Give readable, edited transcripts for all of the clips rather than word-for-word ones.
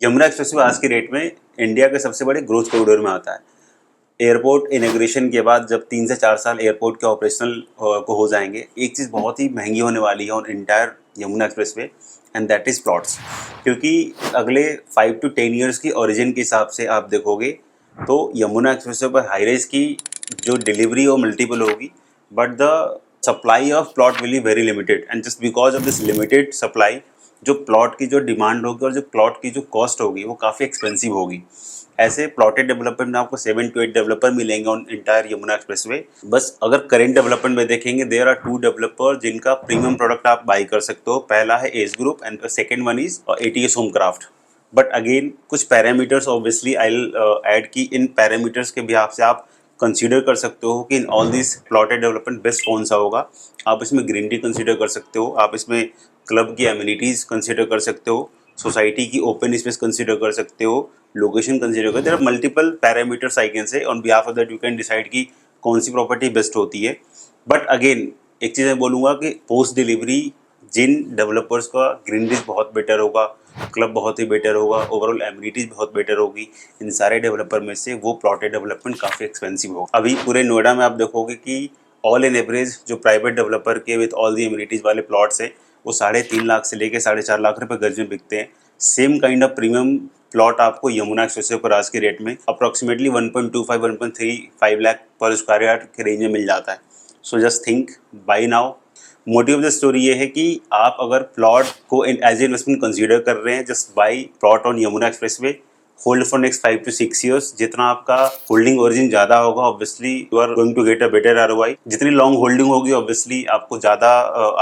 Yamuna expressway आज की date में इंडिया के सबसे बड़े ग्रोथ कॉरिडोर में आता है। एयरपोर्ट इनॉग्रेशन के बाद जब 3 से 4 साल एयरपोर्ट के ऑपरेशनल को हो जाएंगे, एक चीज़ बहुत ही महंगी होने वाली है on entire Yamuna expressway, and that is plots. क्योंकि अगले 5 to 10 ईयर्स की ओरिजिन के हिसाब से आप देखोगे तो यमुना एक्सप्रेसवे पर हाईरेज की जो डिलीवरी वो मल्टीपल होगी, but the supply of plot will be very limited, and just because of this limited supply जो प्लॉट की जो डिमांड होगी और जो प्लॉट की जो कॉस्ट होगी वो काफ़ी एक्सपेंसिव होगी। ऐसे प्लॉटेड डेवलपमेंट में आपको 7 to 8 डेवलपर मिलेंगे ऑन इंटायर यमुना एक्सप्रेसवे। बस अगर करेंट डेवलपमेंट में देखेंगे, देयर आर 2 डेवलपर जिनका प्रीमियम प्रोडक्ट आप बाई कर सकते हो। पहला है Ace Group and second one is ATS Homekraft. But again कुछ parameters obviously I will add key in parameters के बिहाफ से आप कंसीडर कर सकते हो कि इन all this plotted development best कौन सा होगा। आप इसमें ग्रीनरी कंसीडर कर सकते हो, आप इसमें क्लब की एमिनिटीज़ कंसीडर कर सकते हो, सोसाइटी की ओपन स्पेस कंसीडर कर सकते हो, लोकेशन कंसीडर कर। There are multiple parameters I can say, on behalf of that you can decide कि कौन सी प्रॉपर्टी बेस्ट होती है। बट अगेन एक चीज़ मैं बोलूँगा कि पोस्ट डिलीवरी जिन डेवलपर्स का ग्रीनरीज बहुत बेटर होगा, क्लब बहुत ही बेटर होगा, ओवरऑल एमिनिटीज बहुत बेटर होगी, इन सारे डेवलपर में से वो प्लॉटेड डेवलपमेंट काफ़ी एक्सपेंसिव होगा। अभी पूरे नोएडा में आप देखोगे कि ऑल इन एवरेज जो प्राइवेट डेवलपर के विद ऑल दी एमिनिटीज़ वाले प्लॉट्स हैं वो 3.5 लाख से लेके 4.5 लाख रुपए गज में बिकते हैं। Same kind of premium plot आपको यमुना एक्सप्रेसवे पर आज के रेट में अप्रॉक्सीमेटली 1.25-1.35 लाख पर स्क्वायर यार्ड के रेंज में मिल जाता है। So just think by now. Motive of the story ये है कि आप अगर प्लॉट को एज ए इन्वेस्टमेंट कंसीडर कर रहे हैं, just buy plot on Yamuna expressway, hold for next 5 to 6 years. जितना आपका होल्डिंग ओरिजिन ज़्यादा होगा obviously you are going to get a better ROI। जितनी लॉन्ग होल्डिंग होगी ऑब्वियसली आपको ज़्यादा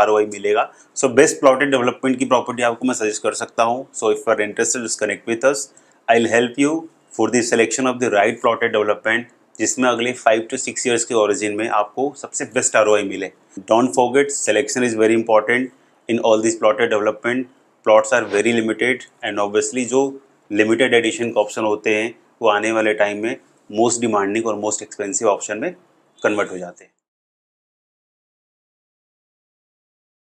ROI मिलेगा। सो बेस्ट प्लॉटेड डेवलपमेंट की प्रॉपर्टी आपको मैं सजेस्ट कर सकता हूँ। So if you are interested just connect with us, I will help you for the selection of the right plotted development जिसमें अगले 5 to 6 ईयर्स के ओरिजिन में आपको सबसे बेस्ट ROI मिले। Don't forget, selection is very important in all this plotted development. Plots are very limited and obviously जो limited edition के option होते हैं वो आने वाले टाइम में मोस्ट डिमांडिंग और मोस्ट एक्सपेंसिव ऑप्शन में कन्वर्ट हो जाते हैं।